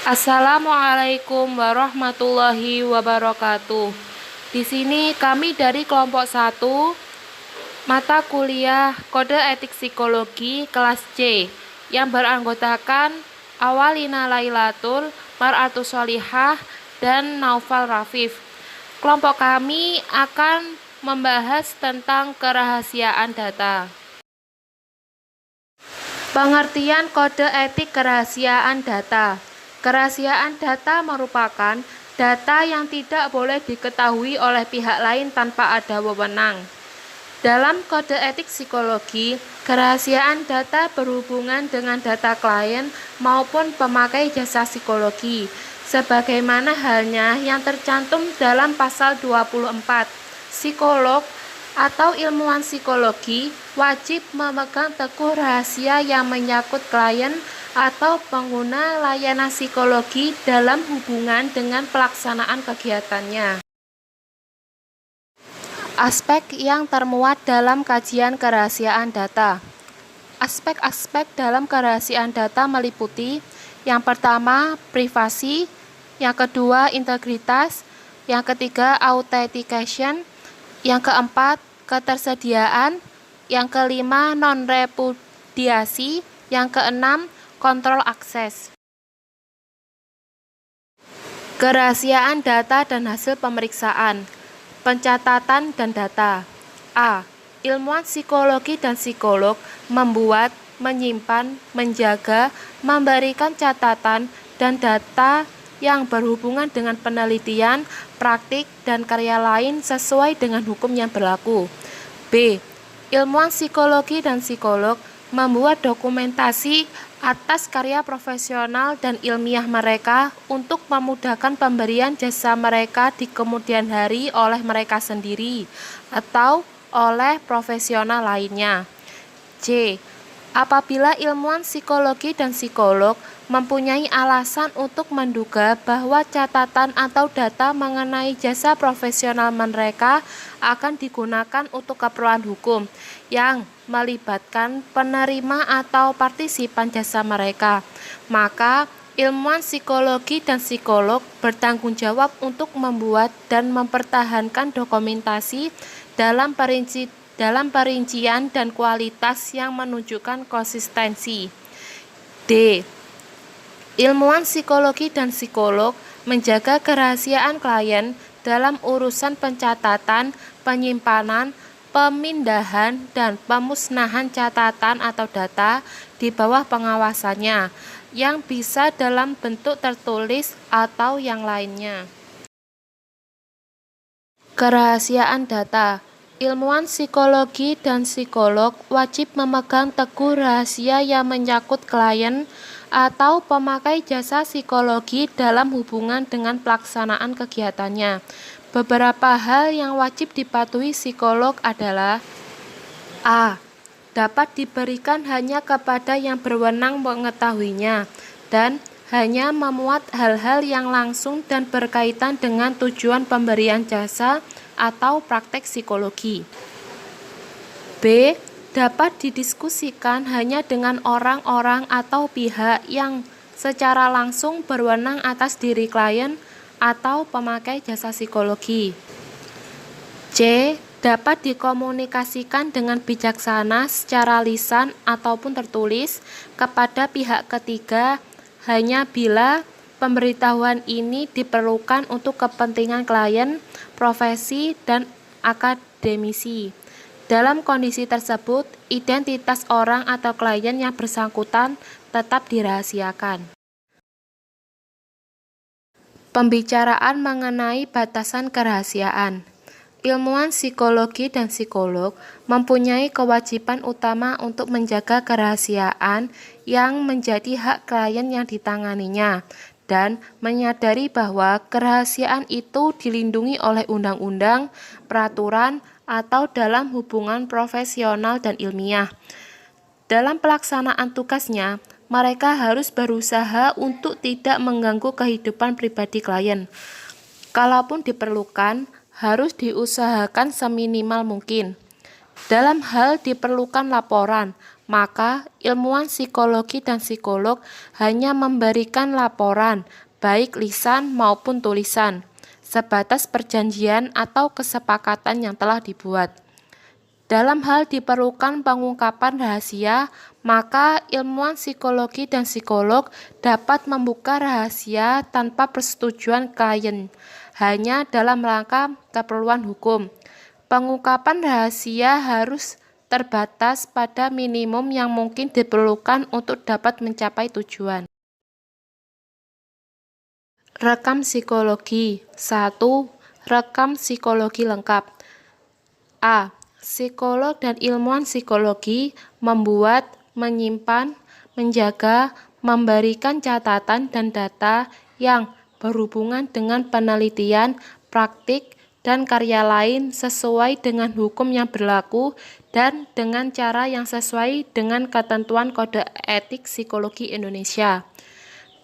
Assalamualaikum warahmatullahi wabarakatuh. Di sini kami dari kelompok 1 mata kuliah Kode Etik Psikologi kelas C yang beranggotakan Awalina Lailatul, Mar'atus Sholihah, dan Naufal Rafif. Kelompok kami akan membahas tentang kerahasiaan data. Pengertian kode etik kerahasiaan data. Kerahasiaan data merupakan data yang tidak boleh diketahui oleh pihak lain tanpa ada wewenang. Dalam kode etik psikologi, kerahasiaan data berhubungan dengan data klien maupun pemakai jasa psikologi, sebagaimana halnya yang tercantum dalam pasal 24. Psikolog atau ilmuwan psikologi wajib memegang teguh rahasia yang menyangkut klien atau pengguna layanan psikologi dalam hubungan dengan pelaksanaan kegiatannya. Aspek yang termuat dalam kajian kerahasiaan data. Aspek-aspek dalam kerahasiaan data meliputi: yang pertama, privasi; yang kedua, integritas; yang ketiga, authentication; yang keempat, ketersediaan; yang kelima, non-repudiasi; yang keenam, kontrol akses. Kerahasiaan data dan hasil pemeriksaan. Pencatatan dan data. A. Ilmuwan psikologi dan psikolog membuat, menyimpan, menjaga, memberikan catatan dan data yang berhubungan dengan penelitian, praktik, dan karya lain sesuai dengan hukum yang berlaku. B. Ilmuwan psikologi dan psikolog membuat dokumentasi atas karya profesional dan ilmiah mereka untuk memudahkan pemberian jasa mereka di kemudian hari oleh mereka sendiri atau oleh profesional lainnya. C. Apabila ilmuwan psikologi dan psikolog mempunyai alasan untuk menduga bahwa catatan atau data mengenai jasa profesional mereka akan digunakan untuk keperluan hukum yang melibatkan penerima atau partisipan jasa mereka, maka ilmuwan psikologi dan psikolog bertanggung jawab untuk membuat dan mempertahankan dokumentasi dalam perincian dan kualitas yang menunjukkan konsistensi. D. Ilmuwan psikologi dan psikolog menjaga kerahasiaan klien dalam urusan pencatatan, penyimpanan, pemindahan, dan pemusnahan catatan atau data di bawah pengawasannya, yang bisa dalam bentuk tertulis atau yang lainnya. Kerahasiaan data. Ilmuwan psikologi dan psikolog wajib memegang teguh rahasia yang menyangkut klien atau pemakai jasa psikologi dalam hubungan dengan pelaksanaan kegiatannya. Beberapa hal yang wajib dipatuhi psikolog adalah: A. Dapat diberikan hanya kepada yang berwenang mengetahuinya dan hanya memuat hal-hal yang langsung dan berkaitan dengan tujuan pemberian jasa atau praktek psikologi. B. Dapat didiskusikan hanya dengan orang-orang atau pihak yang secara langsung berwenang atas diri klien atau pemakai jasa psikologi. C. Dapat dikomunikasikan dengan bijaksana secara lisan ataupun tertulis kepada pihak ketiga hanya bila pemberitahuan ini diperlukan untuk kepentingan klien, profesi, dan akademisi. Dalam kondisi tersebut, identitas orang atau klien yang bersangkutan tetap dirahasiakan. Pembicaraan mengenai batasan kerahasiaan. Ilmuwan psikologi dan psikolog mempunyai kewajiban utama untuk menjaga kerahasiaan yang menjadi hak klien yang ditanganinya, dan menyadari bahwa kerahasiaan itu dilindungi oleh undang-undang, peraturan, atau dalam hubungan profesional dan ilmiah. Dalam pelaksanaan tugasnya, mereka harus berusaha untuk tidak mengganggu kehidupan pribadi klien. Kalaupun diperlukan, harus diusahakan seminimal mungkin. Dalam hal diperlukan laporan, maka ilmuwan psikologi dan psikolog hanya memberikan laporan, baik lisan maupun tulisan, sebatas perjanjian atau kesepakatan yang telah dibuat. Dalam hal diperlukan pengungkapan rahasia, maka ilmuwan psikologi dan psikolog dapat membuka rahasia tanpa persetujuan klien, hanya dalam rangka keperluan hukum. Pengungkapan rahasia harus terbatas pada minimum yang mungkin diperlukan untuk dapat mencapai tujuan. Rekam psikologi 1. Rekam psikologi lengkap. A. Psikolog dan ilmuwan psikologi membuat, menyimpan, menjaga, memberikan catatan dan data yang berhubungan dengan penelitian, praktik, dan karya lain sesuai dengan hukum yang berlaku dan dengan cara yang sesuai dengan ketentuan Kode Etik Psikologi Indonesia.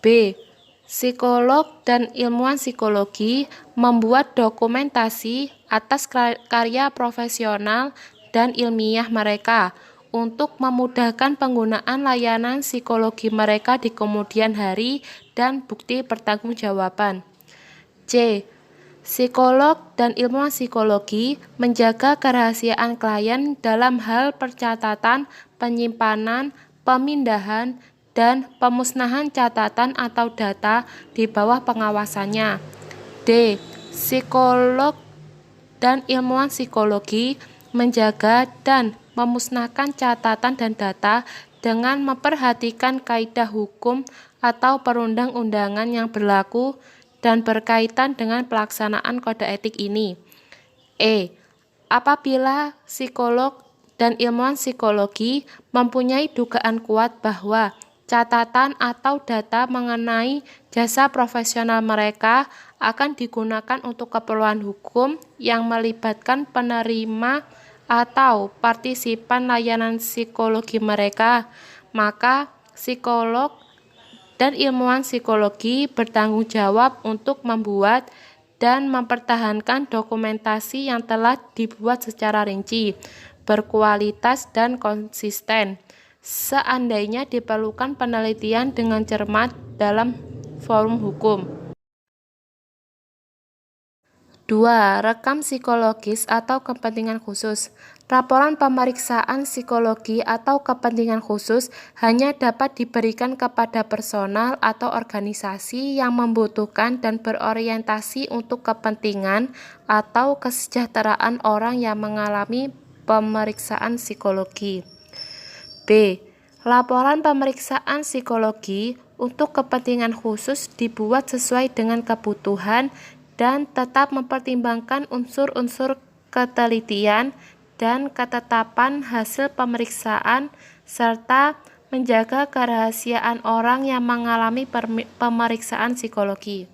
B. Psikolog dan ilmuwan psikologi membuat dokumentasi atas karya profesional dan ilmiah mereka untuk memudahkan penggunaan layanan psikologi mereka di kemudian hari dan bukti pertanggungjawaban. C. Psikolog dan ilmuwan psikologi menjaga kerahasiaan klien dalam hal percatatan, penyimpanan, pemindahan, dan pemusnahan catatan atau data di bawah pengawasannya. D. Psikolog dan ilmuwan psikologi menjaga dan memusnahkan catatan dan data dengan memperhatikan kaidah hukum atau perundang-undangan yang berlaku dan berkaitan dengan pelaksanaan kode etik ini. E. Apabila psikolog dan ilmuwan psikologi mempunyai dugaan kuat bahwa catatan atau data mengenai jasa profesional mereka akan digunakan untuk keperluan hukum yang melibatkan penerima atau partisipan layanan psikologi mereka, maka psikolog dan ilmuwan psikologi bertanggung jawab untuk membuat dan mempertahankan dokumentasi yang telah dibuat secara rinci, berkualitas dan konsisten, seandainya diperlukan penelitian dengan cermat dalam forum hukum. 2. Rekam psikologis atau kepentingan khusus. Laporan pemeriksaan psikologi atau kepentingan khusus hanya dapat diberikan kepada personal atau organisasi yang membutuhkan dan berorientasi untuk kepentingan atau kesejahteraan orang yang mengalami pemeriksaan psikologi. B. Laporan pemeriksaan psikologi untuk kepentingan khusus dibuat sesuai dengan kebutuhan dan tetap mempertimbangkan unsur-unsur ketelitian dan ketetapan hasil pemeriksaan serta menjaga kerahasiaan orang yang mengalami pemeriksaan psikologi.